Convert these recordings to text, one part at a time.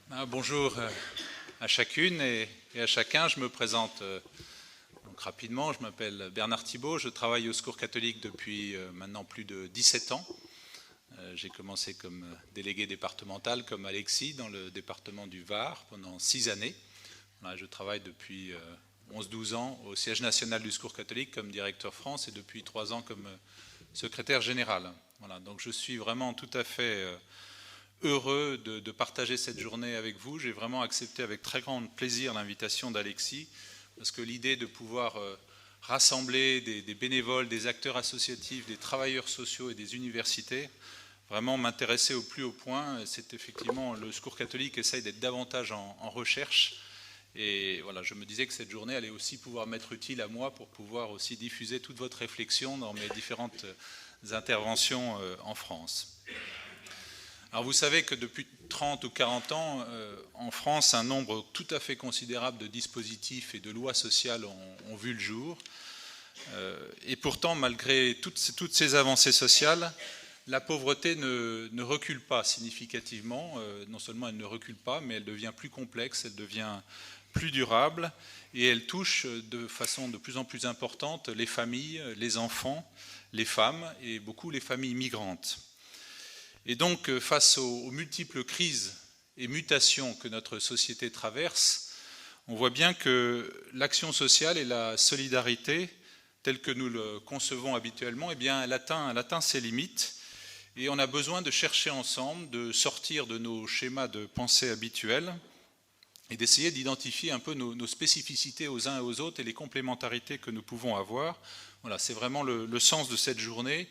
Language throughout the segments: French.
Bonjour à chacune et à chacun. Je me présente donc rapidement. Je m'appelle Bernard Thibault. Je travaille au Secours catholique depuis maintenant plus de 17 ans. J'ai commencé comme délégué départemental, comme Alexis, dans le département du Var pendant 6 années. Je travaille depuis 11-12 ans au siège national du Secours catholique comme directeur France et depuis 3 ans comme secrétaire général. Donc je suis vraiment tout à fait heureux de partager cette journée avec vous. J'ai vraiment accepté avec très grand plaisir l'invitation d'Alexis, parce que l'idée de pouvoir rassembler des bénévoles, des acteurs associatifs, des travailleurs sociaux et des universités, vraiment m'intéressait au plus haut point. C'est effectivement, le Secours catholique essaye d'être davantage en recherche. Et voilà, je me disais que cette journée allait aussi pouvoir m'être utile à moi pour pouvoir aussi diffuser toute votre réflexion dans mes différentes interventions en France. Alors vous savez que depuis 30 ou 40 ans, en France, un nombre tout à fait considérable de dispositifs et de lois sociales ont vu le jour. Et pourtant, malgré toutes ces avancées sociales, la pauvreté ne recule pas significativement. Non seulement elle ne recule pas, mais elle devient plus complexe, elle devient plus durable, et elle touche de façon de plus en plus importante les familles, les enfants, les femmes, et beaucoup les familles migrantes. Et donc, face aux multiples crises et mutations que notre société traverse, on voit bien que l'action sociale et la solidarité, telle que nous le concevons habituellement, eh bien, elle atteint ses limites. Et on a besoin de chercher ensemble, de sortir de nos schémas de pensée habituels et d'essayer d'identifier un peu nos spécificités aux uns et aux autres et les complémentarités que nous pouvons avoir. Voilà, c'est vraiment le sens de cette journée.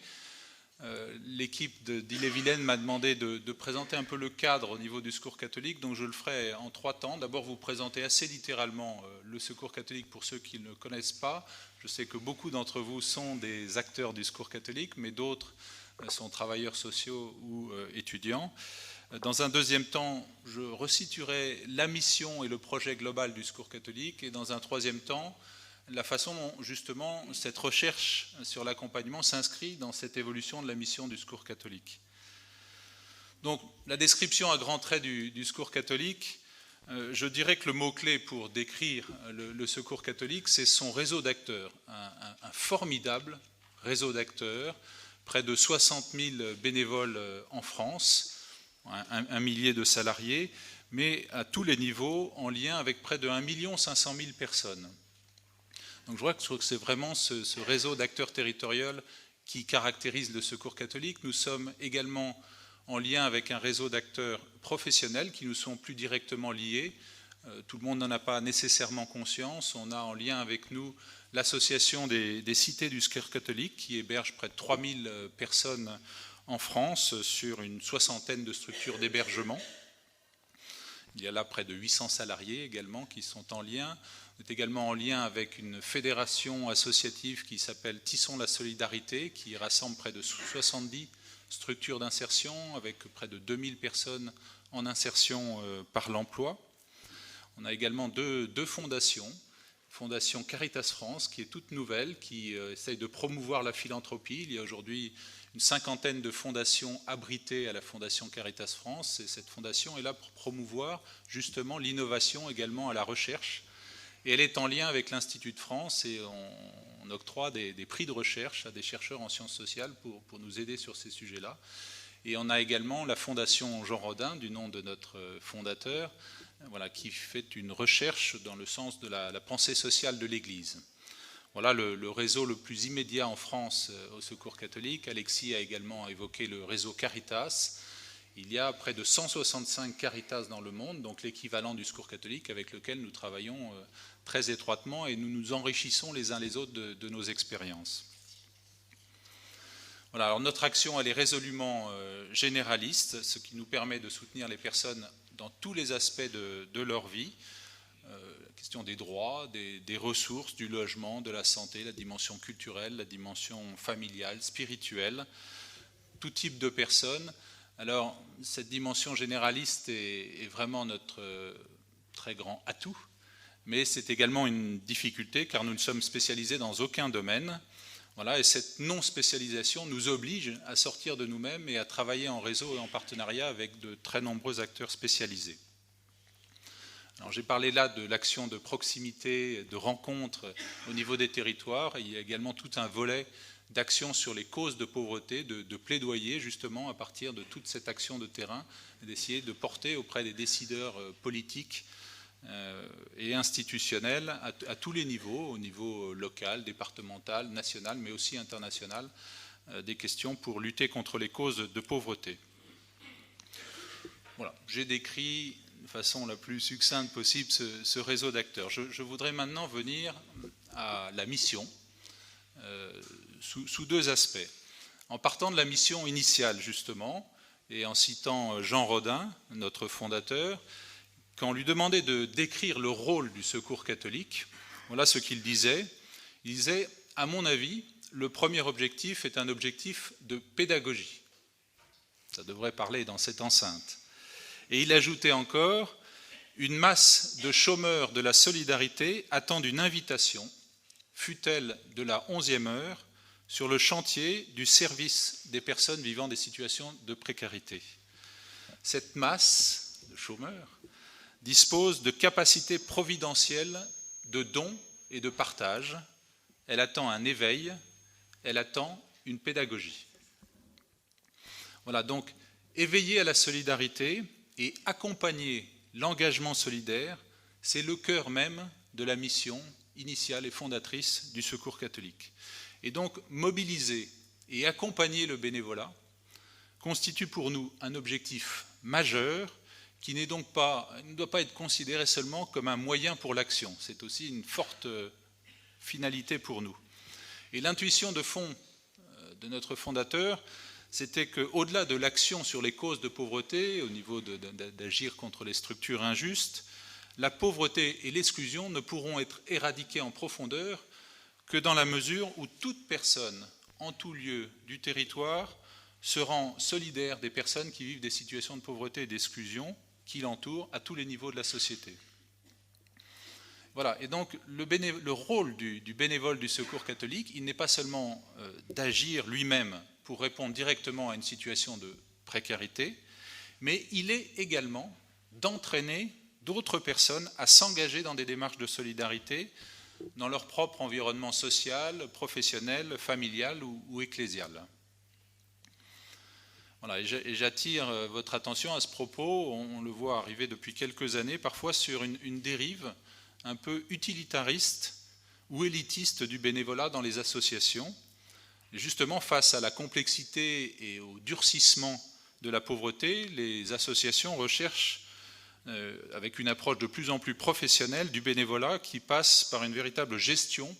L'équipe d'Ille-et-Vilaine m'a demandé de présenter un peu le cadre au niveau du Secours catholique, donc je le ferai en 3 temps. D'abord vous présenter assez littéralement le Secours catholique pour ceux qui ne le connaissent pas. Je sais que beaucoup d'entre vous sont des acteurs du Secours catholique, mais d'autres sont travailleurs sociaux ou étudiants. Dans un deuxième temps, je resituerai la mission et le projet global du Secours catholique, et dans un troisième temps, la façon dont justement cette recherche sur l'accompagnement s'inscrit dans cette évolution de la mission du Secours catholique. Donc la description à grands traits du Secours catholique, je dirais que le mot-clé pour décrire le Secours catholique, c'est son réseau d'acteurs, un formidable réseau d'acteurs, près de 60 000 bénévoles en France, un millier de salariés, mais à tous les niveaux, en lien avec près de 1 500 000 personnes. Donc je trouve que c'est vraiment ce réseau d'acteurs territoriaux qui caractérise le Secours catholique. Nous sommes également en lien avec un réseau d'acteurs professionnels qui nous sont plus directement liés. Tout le monde n'en a pas nécessairement conscience. On a en lien avec nous l'association des cités du Secours catholique qui héberge près de 3000 personnes en France sur une 60aine de structures d'hébergement. Il y a là près de 800 salariés également qui sont en lien. On est également en lien avec une fédération associative qui s'appelle Tissons la solidarité, qui rassemble près de 70 structures d'insertion avec près de 2000 personnes en insertion par l'emploi. On a également deux fondations. Fondation Caritas France, qui est toute nouvelle, qui essaye de promouvoir la philanthropie. Il y a aujourd'hui une 50aine de fondations abritées à la Fondation Caritas France, et cette fondation est là pour promouvoir justement l'innovation également à la recherche. Et elle est en lien avec l'Institut de France, et on octroie des prix de recherche à des chercheurs en sciences sociales pour nous aider sur ces sujets-là. Et on a également la Fondation Jean Rodin, du nom de notre fondateur, voilà, qui fait une recherche dans le sens de la pensée sociale de l'Église. Voilà le réseau le plus immédiat en France au Secours catholique. Alexis a également évoqué le réseau Caritas. Il y a près de 165 Caritas dans le monde, donc l'équivalent du Secours catholique avec lequel nous travaillons très étroitement et nous nous enrichissons les uns les autres de nos expériences. Voilà, alors notre action elle est résolument généraliste, ce qui nous permet de soutenir les personnes dans tous les aspects de leur vie. La question des droits, des ressources, du logement, de la santé, la dimension culturelle, la dimension familiale, spirituelle, tout type de personnes. Alors, cette dimension généraliste est vraiment notre très grand atout, mais c'est également une difficulté car nous ne sommes spécialisés dans aucun domaine. Voilà, et cette non-spécialisation nous oblige à sortir de nous-mêmes et à travailler en réseau et en partenariat avec de très nombreux acteurs spécialisés. Alors, j'ai parlé là de l'action de proximité, de rencontre au niveau des territoires. Il y a également tout un volet d'action sur les causes de pauvreté, de plaidoyer justement à partir de toute cette action de terrain, d'essayer de porter auprès des décideurs politiques et institutionnels à tous les niveaux, au niveau local, départemental, national, mais aussi international, des questions pour lutter contre les causes de pauvreté. Voilà, j'ai décrit de façon la plus succincte possible ce réseau d'acteurs. Je voudrais maintenant venir à la mission sous deux aspects. En partant de la mission initiale, justement, et en citant Jean Rodin, notre fondateur, quand on lui demandait de décrire le rôle du Secours catholique, voilà ce qu'il disait. Il disait, à mon avis, le premier objectif est un objectif de pédagogie. Ça devrait parler dans cette enceinte. Et il ajoutait encore, une masse de chômeurs de la solidarité attend une invitation, fût-elle de la 11e heure, sur le chantier du service des personnes vivant des situations de précarité. Cette masse de chômeurs dispose de capacités providentielles de dons et de partage. Elle attend un éveil, elle attend une pédagogie. Voilà, donc éveiller à la solidarité et accompagner l'engagement solidaire, c'est le cœur même de la mission initiale et fondatrice du Secours catholique. Et donc mobiliser et accompagner le bénévolat constitue pour nous un objectif majeur qui ne doit pas être considéré seulement comme un moyen pour l'action. C'est aussi une forte finalité pour nous. Et l'intuition de fond de notre fondateur, c'était qu'au-delà de l'action sur les causes de pauvreté, au niveau d'agir contre les structures injustes, la pauvreté et l'exclusion ne pourront être éradiquées en profondeur que dans la mesure où toute personne, en tout lieu du territoire, se rend solidaire des personnes qui vivent des situations de pauvreté et d'exclusion qui l'entourent à tous les niveaux de la société. Voilà, et donc le rôle du bénévole du Secours catholique, il n'est pas seulement d'agir lui-même pour répondre directement à une situation de précarité, mais il est également d'entraîner d'autres personnes à s'engager dans des démarches de solidarité dans leur propre environnement social, professionnel, familial ou ecclésial. Voilà, et j'attire votre attention à ce propos, on le voit arriver depuis quelques années, parfois sur une dérive un peu utilitariste ou élitiste du bénévolat dans les associations. Et justement, face à la complexité et au durcissement de la pauvreté, les associations recherchent, avec une approche de plus en plus professionnelle du bénévolat qui passe par une véritable gestion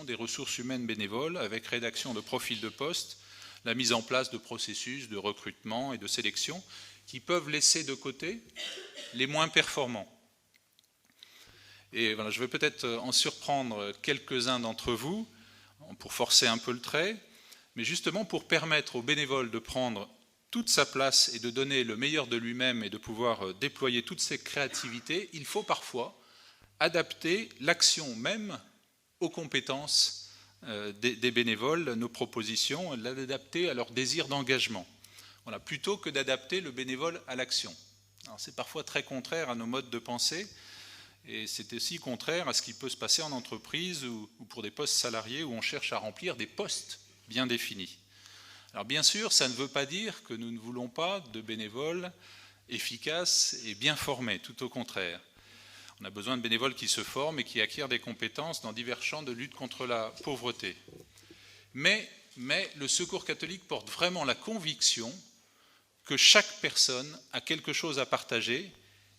des ressources humaines bénévoles, avec rédaction de profils de poste, la mise en place de processus de recrutement et de sélection qui peuvent laisser de côté les moins performants. Et voilà, je vais peut-être en surprendre quelques-uns d'entre vous pour forcer un peu le trait, mais justement pour permettre aux bénévoles de prendre toute sa place et de donner le meilleur de lui-même et de pouvoir déployer toutes ses créativités, il faut parfois adapter l'action même aux compétences des bénévoles, nos propositions, l'adapter à leur désir d'engagement, voilà, plutôt que d'adapter le bénévole à l'action. Alors c'est parfois très contraire à nos modes de pensée, et c'est aussi contraire à ce qui peut se passer en entreprise ou pour des postes salariés où on cherche à remplir des postes bien définis. Alors bien sûr, ça ne veut pas dire que nous ne voulons pas de bénévoles efficaces et bien formés, tout au contraire. On a besoin de bénévoles qui se forment et qui acquièrent des compétences dans divers champs de lutte contre la pauvreté. Mais le Secours catholique porte vraiment la conviction que chaque personne a quelque chose à partager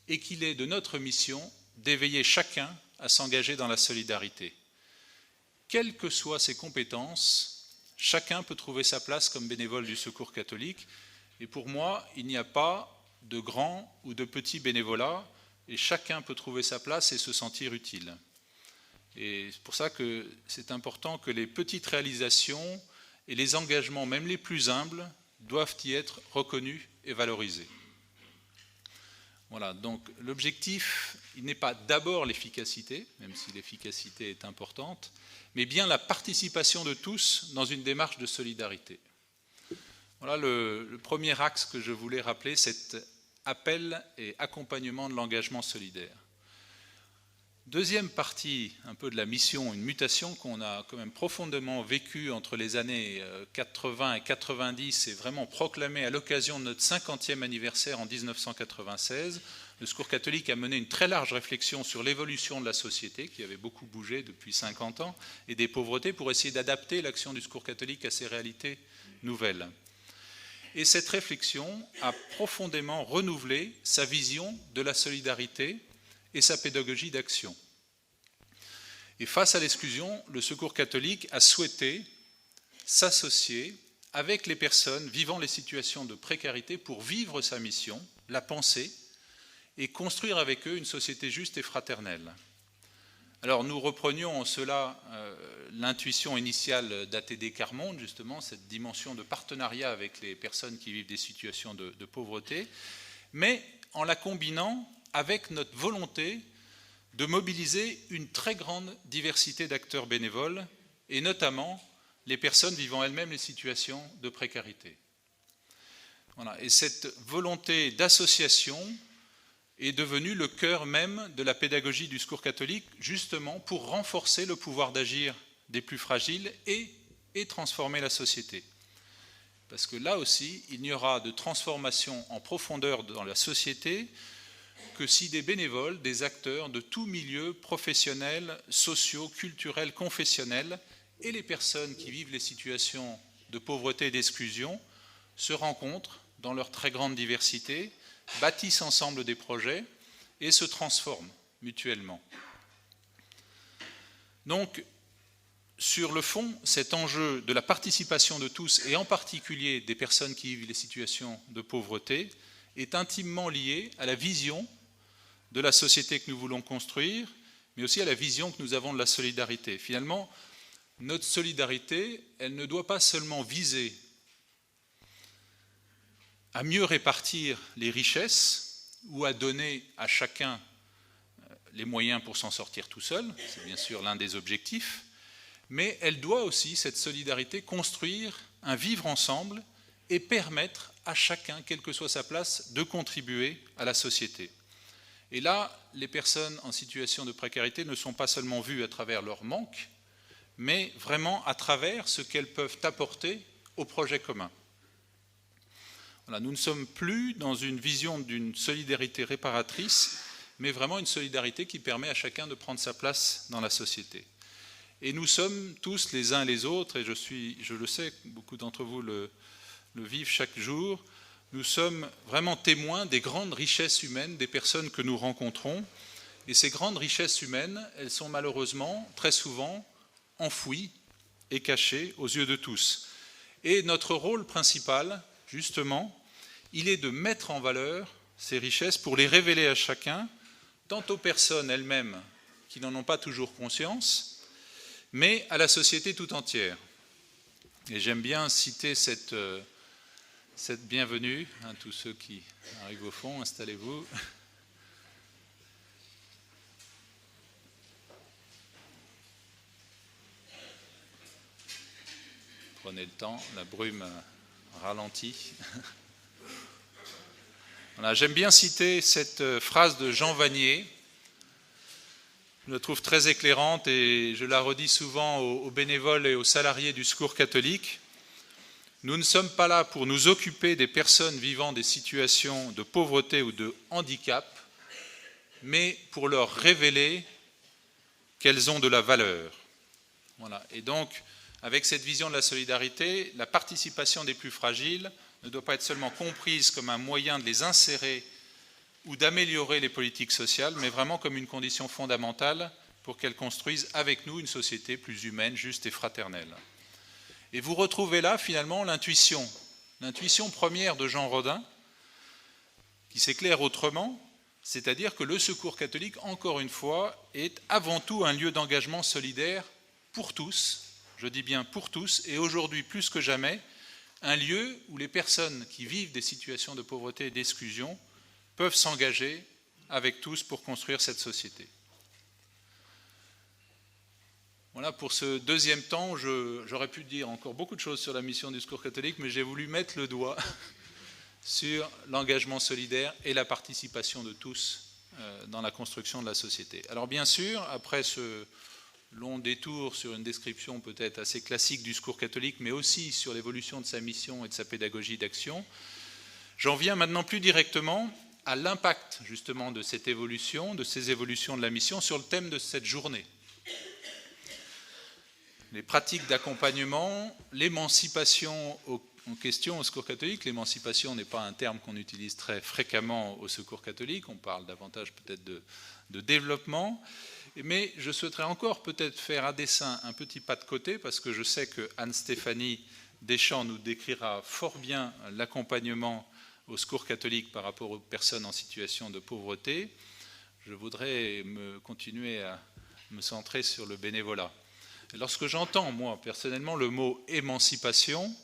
et qu'il est de notre mission d'éveiller chacun à s'engager dans la solidarité. Quelles que soient ses compétences, chacun peut trouver sa place comme bénévole du Secours catholique. Et pour moi, il n'y a pas de grand ou de petit bénévolat, et chacun peut trouver sa place et se sentir utile. Et c'est pour ça que c'est important que les petites réalisations et les engagements, même les plus humbles, doivent y être reconnus et valorisés. Voilà, donc l'objectif, il n'est pas d'abord l'efficacité, même si l'efficacité est importante, mais bien la participation de tous dans une démarche de solidarité. Voilà le premier axe que je voulais rappeler, cet appel et accompagnement de l'engagement solidaire. Deuxième partie un peu de la mission, une mutation qu'on a quand même profondément vécue entre les années 80 et 90 et vraiment proclamée à l'occasion de notre 50e anniversaire en 1996. Le Secours catholique a mené une très large réflexion sur l'évolution de la société, qui avait beaucoup bougé depuis 50 ans, et des pauvretés, pour essayer d'adapter l'action du Secours catholique à ces réalités nouvelles. Et cette réflexion a profondément renouvelé sa vision de la solidarité et sa pédagogie d'action. Et face à l'exclusion, le Secours catholique a souhaité s'associer avec les personnes vivant les situations de précarité pour vivre sa mission, la penser, et construire avec eux une société juste et fraternelle. Alors nous reprenions en cela l'intuition initiale d'ATD Quart Monde, justement, cette dimension de partenariat avec les personnes qui vivent des situations de pauvreté, mais en la combinant avec notre volonté de mobiliser une très grande diversité d'acteurs bénévoles, et notamment les personnes vivant elles-mêmes les situations de précarité. Voilà. Et cette volonté d'association est devenue le cœur même de la pédagogie du Secours catholique, justement pour renforcer le pouvoir d'agir des plus fragiles et transformer la société. Parce que là aussi, il n'y aura de transformation en profondeur dans la société que si des bénévoles, des acteurs de tous milieux professionnels, sociaux, culturels, confessionnels, et les personnes qui vivent les situations de pauvreté et d'exclusion se rencontrent dans leur très grande diversité, bâtissent ensemble des projets et se transforment mutuellement. Donc, sur le fond, cet enjeu de la participation de tous, et en particulier des personnes qui vivent les situations de pauvreté, est intimement lié à la vision de la société que nous voulons construire, mais aussi à la vision que nous avons de la solidarité. Finalement, notre solidarité, elle ne doit pas seulement viser à mieux répartir les richesses ou à donner à chacun les moyens pour s'en sortir tout seul, c'est bien sûr l'un des objectifs, mais elle doit aussi, cette solidarité, construire un vivre ensemble et permettre à chacun, quelle que soit sa place, de contribuer à la société. Et là, les personnes en situation de précarité ne sont pas seulement vues à travers leur manque, mais vraiment à travers ce qu'elles peuvent apporter au projet commun. Voilà, nous ne sommes plus dans une vision d'une solidarité réparatrice, mais vraiment une solidarité qui permet à chacun de prendre sa place dans la société. Et nous sommes tous les uns les autres, et je le sais, beaucoup d'entre vous le vivent chaque jour, nous sommes vraiment témoins des grandes richesses humaines des personnes que nous rencontrons. Et ces grandes richesses humaines, elles sont malheureusement très souvent enfouies et cachées aux yeux de tous. Et notre rôle principal, justement, il est de mettre en valeur ces richesses pour les révéler à chacun, tant aux personnes elles-mêmes qui n'en ont pas toujours conscience, mais à la société tout entière. Et j'aime bien citer cette bienvenue, tous ceux qui arrivent au fond, installez-vous. Prenez le temps, la brume ralentit. Voilà, j'aime bien citer cette phrase de Jean Vanier. Je la trouve très éclairante et je la redis souvent aux bénévoles et aux salariés du Secours catholique. Nous ne sommes pas là pour nous occuper des personnes vivant des situations de pauvreté ou de handicap, mais pour leur révéler qu'elles ont de la valeur. Voilà. Et donc, avec cette vision de la solidarité, la participation des plus fragiles ne doit pas être seulement comprise comme un moyen de les insérer ou d'améliorer les politiques sociales, mais vraiment comme une condition fondamentale pour qu'elles construisent avec nous une société plus humaine, juste et fraternelle. Et vous retrouvez là, finalement, l'intuition première de Jean Rodin, qui s'éclaire autrement, c'est-à-dire que le Secours catholique, encore une fois, est avant tout un lieu d'engagement solidaire pour tous, je dis bien pour tous, et aujourd'hui plus que jamais, un lieu où les personnes qui vivent des situations de pauvreté et d'exclusion peuvent s'engager avec tous pour construire cette société. Voilà, pour ce deuxième temps, j'aurais pu dire encore beaucoup de choses sur la mission du Secours catholique, mais j'ai voulu mettre le doigt sur l'engagement solidaire et la participation de tous dans la construction de la société. Alors bien sûr, après ce long détour sur une description peut-être assez classique du secours catholique, mais aussi sur l'évolution de sa mission et de sa pédagogie d'action, j'en viens maintenant plus directement à l'impact justement de cette évolution, de ces évolutions de la mission sur le thème de cette journée. Les pratiques d'accompagnement, l'émancipation en question au secours catholique. L'émancipation n'est pas un terme qu'on utilise très fréquemment au secours catholique, on parle davantage peut-être de développement, mais je souhaiterais encore peut-être faire à dessein un petit pas de côté, parce que je sais que Anne-Stéphanie Deschamps nous décrira fort bien l'accompagnement au secours catholique par rapport aux personnes en situation de pauvreté. Je voudrais continuer à me centrer sur le bénévolat. Lorsque j'entends, moi, personnellement, le mot émancipation,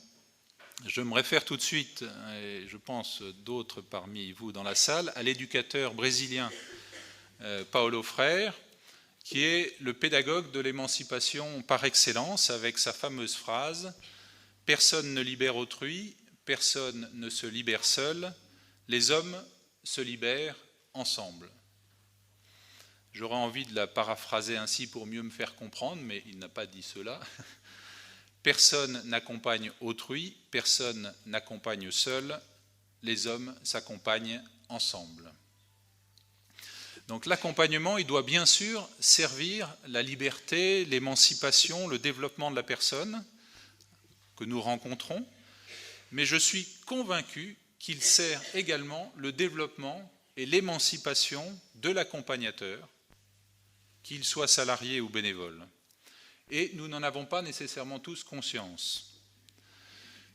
je me réfère tout de suite, et je pense d'autres parmi vous dans la salle, à l'éducateur brésilien Paulo Freire, qui est le pédagogue de l'émancipation par excellence, avec sa fameuse phrase « Personne ne libère autrui, personne ne se libère seul, les hommes se libèrent ensemble ». J'aurais envie de la paraphraser ainsi pour mieux me faire comprendre, mais il n'a pas dit cela. Personne n'accompagne autrui, personne n'accompagne seul, les hommes s'accompagnent ensemble. Donc l'accompagnement, il doit bien sûr servir la liberté, l'émancipation, le développement de la personne que nous rencontrons, mais je suis convaincu qu'il sert également le développement et l'émancipation de l'accompagnateur, qu'il soit salarié ou bénévole. Et nous n'en avons pas nécessairement tous conscience.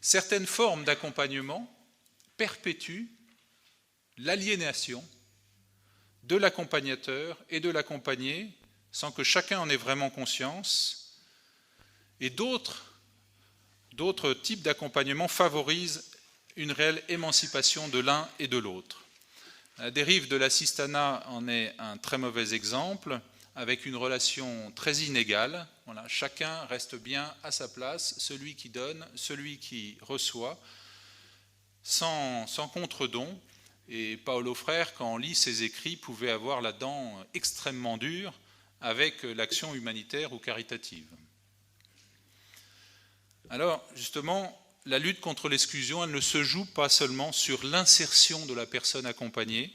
Certaines formes d'accompagnement perpétuent l'aliénation de l'accompagnateur et de l'accompagné sans que chacun en ait vraiment conscience. Et d'autres types d'accompagnement favorisent une réelle émancipation de l'un et de l'autre. La dérive de l'assistanat en est un très mauvais exemple, avec une relation très inégale. Voilà, chacun reste bien à sa place, celui qui donne, celui qui reçoit, sans contre-don. Et Paulo Freire, quand on lit ses écrits, pouvait avoir la dent extrêmement dure avec l'action humanitaire ou caritative. Alors, justement, la lutte contre l'exclusion, elle ne se joue pas seulement sur l'insertion de la personne accompagnée,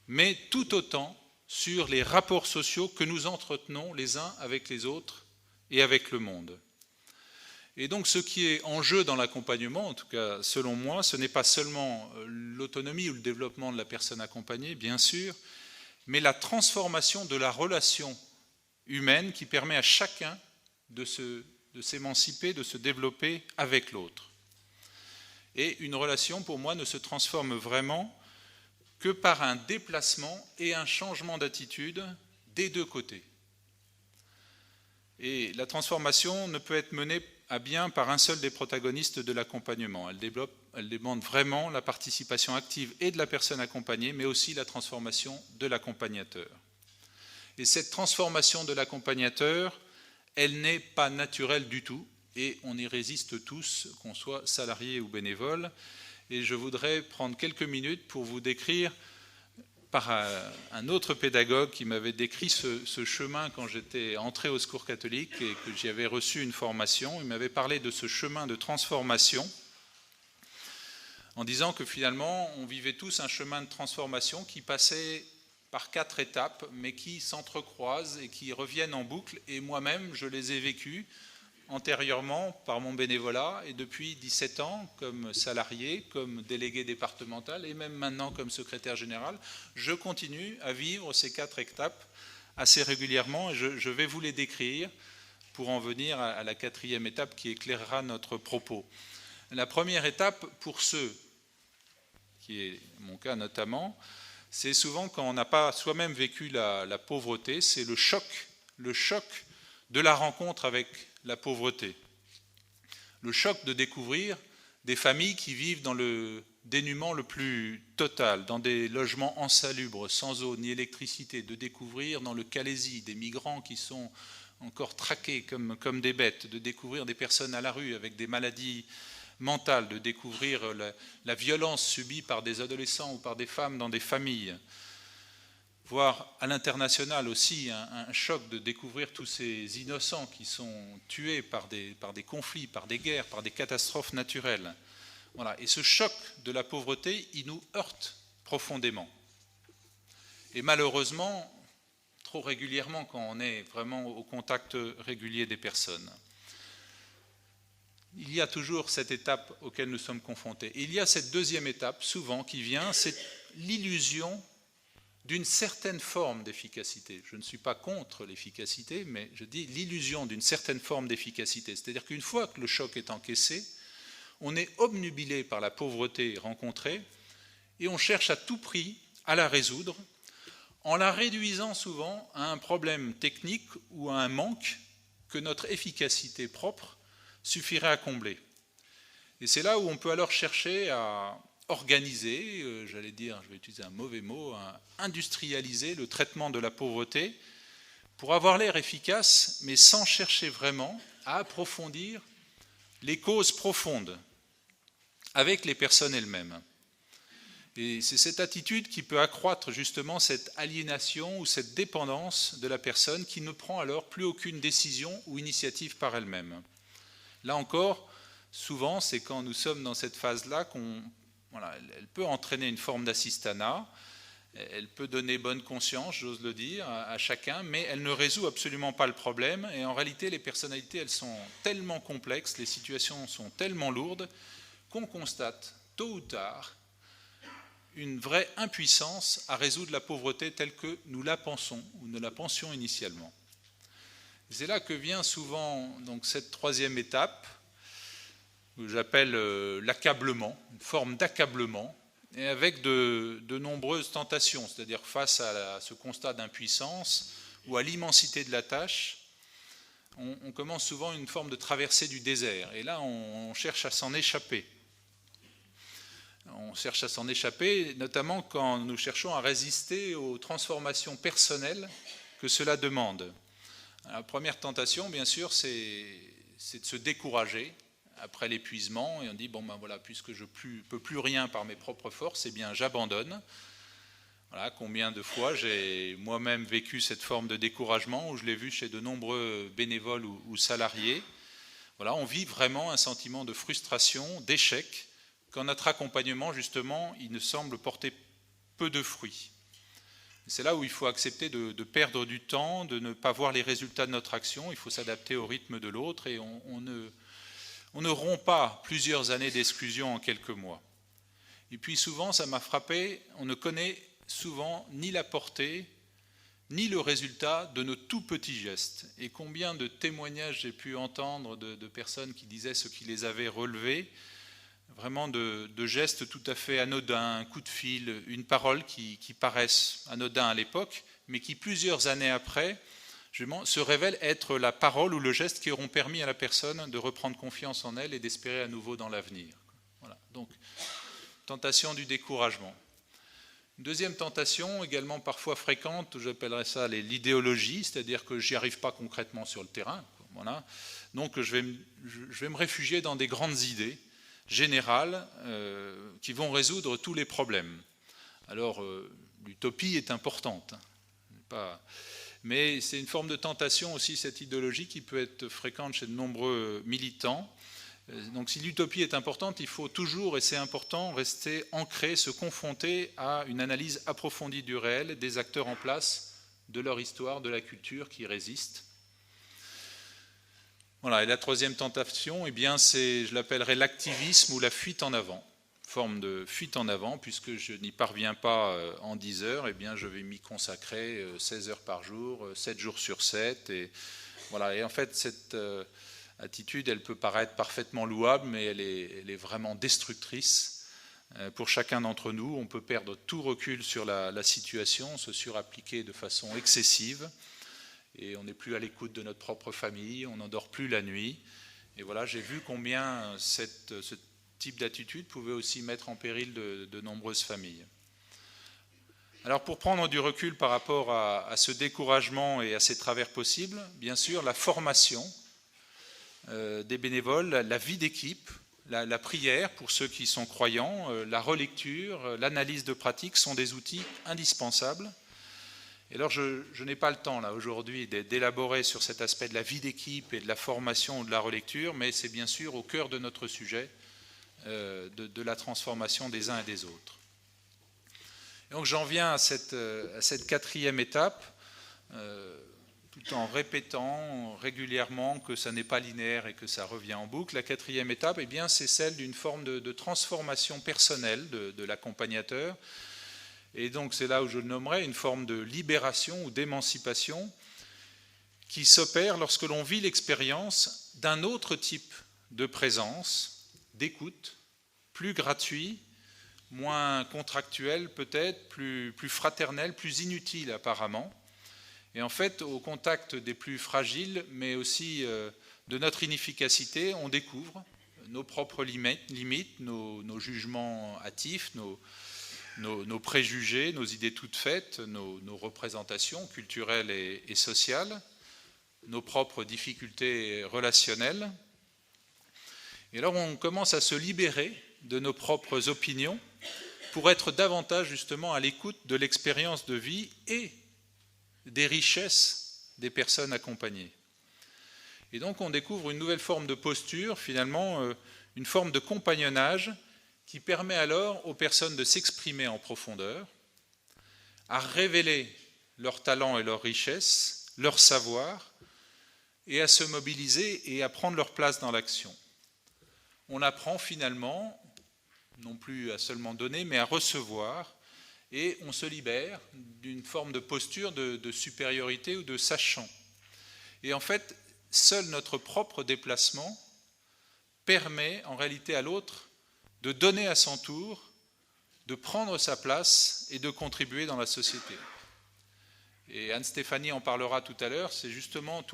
mais tout autant sur les rapports sociaux que nous entretenons les uns avec les autres et avec le monde. Et donc ce qui est en jeu dans l'accompagnement, en tout cas selon moi, ce n'est pas seulement l'autonomie ou le développement de la personne accompagnée, bien sûr, mais la transformation de la relation humaine qui permet à chacun de s'émanciper, de se développer avec l'autre. Et une relation, pour moi, ne se transforme vraiment que par un déplacement et un changement d'attitude des deux côtés. Et la transformation ne peut être menée à bien par un seul des protagonistes de l'accompagnement. Elle demande vraiment la participation active et de la personne accompagnée, mais aussi la transformation de l'accompagnateur. Et cette transformation de l'accompagnateur, elle n'est pas naturelle du tout, et on y résiste tous, qu'on soit salarié ou bénévole. Et je voudrais prendre quelques minutes pour vous décrire, par un autre pédagogue qui m'avait décrit ce chemin quand j'étais entré au Secours catholique et que j'y avais reçu une formation. Il m'avait parlé de ce chemin de transformation en disant que finalement, on vivait tous un chemin de transformation qui passait par 4 étapes, mais qui s'entrecroisent et qui reviennent en boucle. Et moi-même, je les ai vécues antérieurement par mon bénévolat et depuis 17 ans comme salarié, comme délégué départemental et même maintenant comme secrétaire général, je continue à vivre ces 4 étapes assez régulièrement et je vais vous les décrire pour en venir à la 4e étape qui éclairera notre propos. La première étape pour ceux, qui est mon cas notamment, c'est souvent quand on n'a pas soi-même vécu la pauvreté, c'est le choc de la rencontre avec la pauvreté. Le choc de découvrir des familles qui vivent dans le dénuement le plus total, dans des logements insalubres, sans eau ni électricité, de découvrir dans le Calaisis des migrants qui sont encore traqués comme des bêtes, de découvrir des personnes à la rue avec des maladies mentales, de découvrir la violence subie par des adolescents ou par des femmes dans des familles, voire à l'international aussi, un choc de découvrir tous ces innocents qui sont tués par des conflits, par des guerres, par des catastrophes naturelles. Voilà. Et ce choc de la pauvreté, il nous heurte profondément. Et malheureusement, trop régulièrement quand on est vraiment au contact régulier des personnes. Il y a toujours cette étape auquel nous sommes confrontés. Et il y a cette deuxième étape, souvent, qui vient, c'est l'illusion d'une certaine forme d'efficacité. Je ne suis pas contre l'efficacité, mais je dis l'illusion d'une certaine forme d'efficacité. C'est-à-dire qu'une fois que le choc est encaissé, on est obnubilé par la pauvreté rencontrée et on cherche à tout prix à la résoudre en la réduisant souvent à un problème technique ou à un manque que notre efficacité propre suffirait à combler. Et c'est là où on peut alors chercher à organiser, j'allais dire, je vais utiliser un mauvais mot, à industrialiser le traitement de la pauvreté pour avoir l'air efficace, mais sans chercher vraiment à approfondir les causes profondes avec les personnes elles-mêmes. Et c'est cette attitude qui peut accroître justement cette aliénation ou cette dépendance de la personne qui ne prend alors plus aucune décision ou initiative par elle-même. Là encore, souvent, c'est quand nous sommes dans cette phase-là elle peut entraîner une forme d'assistanat, elle peut donner bonne conscience, j'ose le dire, à chacun, mais elle ne résout absolument pas le problème. Et en réalité, les personnalités, elles sont tellement complexes, les situations sont tellement lourdes, qu'on constate, tôt ou tard, une vraie impuissance à résoudre la pauvreté telle que nous la pensons ou nous la pensions initialement. C'est là que vient souvent donc, cette troisième étape, que j'appelle l'accablement, une forme d'accablement, et avec de nombreuses tentations, c'est-à-dire face à ce constat d'impuissance ou à l'immensité de la tâche, on commence souvent une forme de traversée du désert, et là on cherche à s'en échapper. On cherche à s'en échapper, notamment quand nous cherchons à résister aux transformations personnelles que cela demande. La première tentation, bien sûr, c'est de se décourager après l'épuisement, et on dit, bon ben voilà, puisque je ne peux plus rien par mes propres forces, eh bien j'abandonne. Voilà, combien de fois j'ai moi-même vécu cette forme de découragement, où je l'ai vu chez de nombreux bénévoles ou salariés. Voilà, on vit vraiment un sentiment de frustration, d'échec, quand notre accompagnement, justement, il ne semble porter peu de fruits. C'est là où il faut accepter de perdre du temps, de ne pas voir les résultats de notre action, il faut s'adapter au rythme de l'autre, et on ne rompt pas plusieurs années d'exclusion en quelques mois. Et puis souvent, ça m'a frappé, on ne connaît souvent ni la portée, ni le résultat de nos tout petits gestes. Et combien de témoignages j'ai pu entendre de personnes qui disaient ce qui les avait relevés, vraiment de gestes tout à fait anodins, un coup de fil, une parole qui paraissent anodins à l'époque, mais qui plusieurs années après se révèlent être la parole ou le geste qui auront permis à la personne de reprendre confiance en elle et d'espérer à nouveau dans l'avenir. Voilà. Donc, tentation du découragement. Une deuxième tentation, également parfois fréquente, j'appellerais ça l'idéologie, c'est-à-dire que je n'y arrive pas concrètement sur le terrain. Voilà. Donc je vais me réfugier dans des grandes idées générales qui vont résoudre tous les problèmes. Alors, l'utopie est importante, mais c'est une forme de tentation aussi, cette idéologie, qui peut être fréquente chez de nombreux militants. Donc si l'utopie est importante, il faut toujours, et c'est important, rester ancré, se confronter à une analyse approfondie du réel, des acteurs en place, de leur histoire, de la culture qui résistent. Voilà, et la troisième tentation, eh bien, je l'appellerais l'activisme ou la fuite en avant. Forme de fuite en avant, puisque je n'y parviens pas en 10 heures, eh bien, je vais m'y consacrer 16 heures par jour, 7 jours sur 7. Et, voilà, et en fait, cette attitude, elle peut paraître parfaitement louable, mais elle est vraiment destructrice pour chacun d'entre nous. On peut perdre tout recul sur la situation, se surappliquer de façon excessive. Et on n'est plus à l'écoute de notre propre famille, on n'endort plus la nuit. Et voilà, j'ai vu combien ce type d'attitude pouvait aussi mettre en péril de nombreuses familles. Alors pour prendre du recul par rapport à ce découragement et à ces travers possibles, bien sûr, la formation des bénévoles, la vie d'équipe, la prière pour ceux qui sont croyants, la relecture, l'analyse de pratique sont des outils indispensables. Et alors je n'ai pas le temps là aujourd'hui d'élaborer sur cet aspect de la vie d'équipe et de la formation ou de la relecture, mais c'est bien sûr au cœur de notre sujet de la transformation des uns et des autres. Et donc j'en viens à cette quatrième étape, tout en répétant régulièrement que ça n'est pas linéaire et que ça revient en boucle. La quatrième étape, eh bien, c'est celle d'une forme de transformation personnelle de l'accompagnateur. Et donc c'est là où je le nommerai une forme de libération ou d'émancipation qui s'opère lorsque l'on vit l'expérience d'un autre type de présence, d'écoute, plus gratuit, moins contractuel peut-être, plus fraternel, plus inutile apparemment. Et en fait, au contact des plus fragiles, mais aussi de notre inefficacité, on découvre nos propres limites, nos jugements hâtifs, nos préjugés, nos idées toutes faites, nos représentations culturelles et sociales, nos propres difficultés relationnelles. Et alors on commence à se libérer de nos propres opinions pour être davantage justement à l'écoute de l'expérience de vie et des richesses des personnes accompagnées. Et donc on découvre une nouvelle forme de posture, finalement une forme de compagnonnage qui permet alors aux personnes de s'exprimer en profondeur, à révéler leurs talents et leurs richesses, leur savoir, et à se mobiliser et à prendre leur place dans l'action. On apprend finalement, non plus à seulement donner, mais à recevoir, et on se libère d'une forme de posture de supériorité ou de sachant. Et en fait, seul notre propre déplacement permet en réalité à l'autre de donner à son tour, de prendre sa place et de contribuer dans la société. Et Anne-Stéphanie en parlera tout à l'heure, c'est justement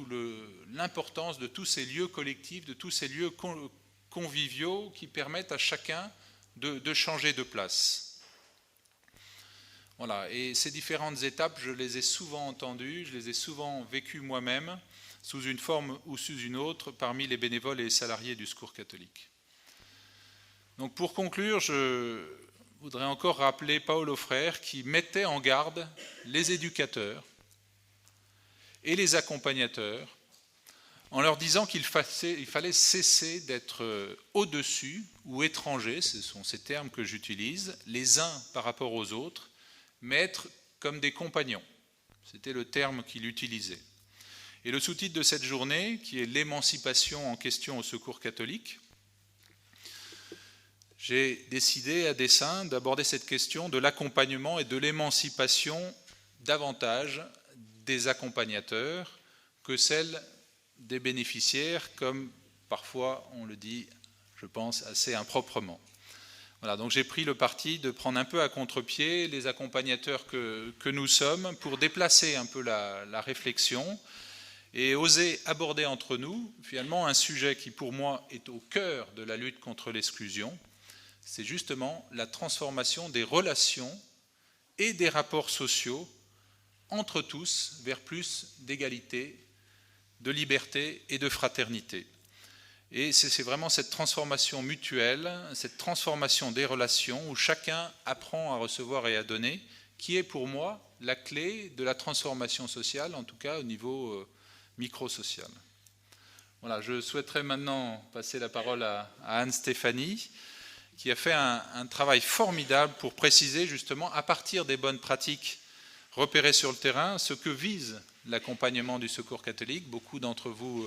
l'importance de tous ces lieux collectifs, de tous ces lieux conviviaux qui permettent à chacun de changer de place. Voilà, et ces différentes étapes, je les ai souvent entendues, je les ai souvent vécues moi-même, sous une forme ou sous une autre, parmi les bénévoles et les salariés du Secours catholique. Donc pour conclure, je voudrais encore rappeler Paulo Freire qui mettait en garde les éducateurs et les accompagnateurs en leur disant qu'il fallait cesser d'être au-dessus ou étrangers, ce sont ces termes que j'utilise, les uns par rapport aux autres, mais être comme des compagnons. C'était le terme qu'il utilisait. Et le sous-titre de cette journée, qui est l'émancipation en question au Secours catholique, j'ai décidé à dessein d'aborder cette question de l'accompagnement et de l'émancipation davantage des accompagnateurs que celle des bénéficiaires, comme parfois on le dit, je pense, assez improprement. Voilà, donc j'ai pris le parti de prendre un peu à contre-pied les accompagnateurs que nous sommes pour déplacer un peu la réflexion et oser aborder entre nous, finalement, un sujet qui pour moi est au cœur de la lutte contre l'exclusion. C'est justement la transformation des relations et des rapports sociaux entre tous vers plus d'égalité, de liberté et de fraternité. Et c'est vraiment cette transformation mutuelle, cette transformation des relations où chacun apprend à recevoir et à donner, qui est pour moi la clé de la transformation sociale, en tout cas au niveau micro-social. Voilà, je souhaiterais maintenant passer la parole à Anne-Stéphanie, qui a fait un travail formidable pour préciser justement, à partir des bonnes pratiques repérées sur le terrain, ce que vise l'accompagnement du Secours catholique. Beaucoup d'entre vous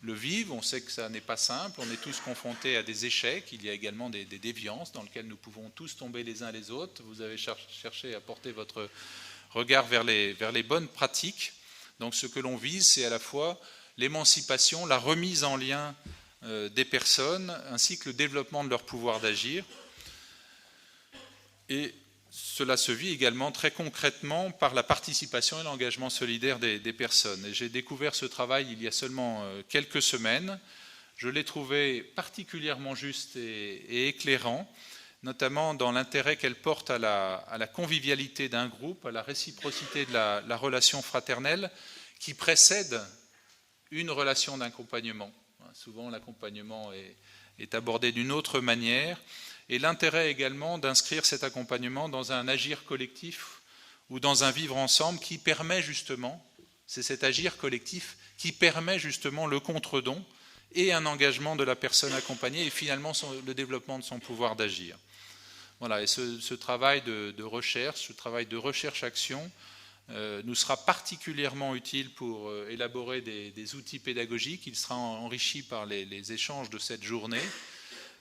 le vivent, on sait que ça n'est pas simple, on est tous confrontés à des échecs, il y a également des déviances dans lesquelles nous pouvons tous tomber les uns les autres. Vous avez cherché à porter votre regard vers les bonnes pratiques. Donc ce que l'on vise, c'est à la fois l'émancipation, la remise en lien des personnes, ainsi que le développement de leur pouvoir d'agir. Et cela se vit également très concrètement par la participation et l'engagement solidaire des personnes. Et j'ai découvert ce travail il y a seulement quelques semaines. Je l'ai trouvé particulièrement juste et éclairant, notamment dans l'intérêt qu'elle porte à la convivialité d'un groupe, à la réciprocité de la relation fraternelle qui précède une relation d'accompagnement. Souvent, l'accompagnement est abordé d'une autre manière, et l'intérêt également d'inscrire cet accompagnement dans un agir collectif ou dans un vivre ensemble qui permet justement, c'est cet agir collectif qui permet justement le contre-don et un engagement de la personne accompagnée et finalement le développement de son pouvoir d'agir. Voilà, et ce travail de recherche, ce travail de recherche-action nous sera particulièrement utile pour élaborer des outils pédagogiques. Il sera enrichi par les échanges de cette journée.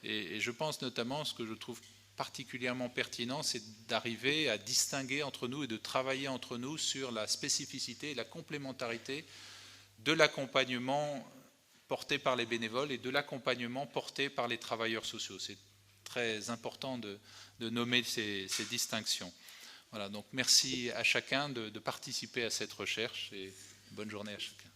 Et je pense notamment, ce que je trouve particulièrement pertinent, c'est d'arriver à distinguer entre nous et de travailler entre nous sur la spécificité et la complémentarité de l'accompagnement porté par les bénévoles et de l'accompagnement porté par les travailleurs sociaux. C'est très important de nommer ces distinctions. Voilà, donc merci à chacun de participer à cette recherche et bonne journée à chacun.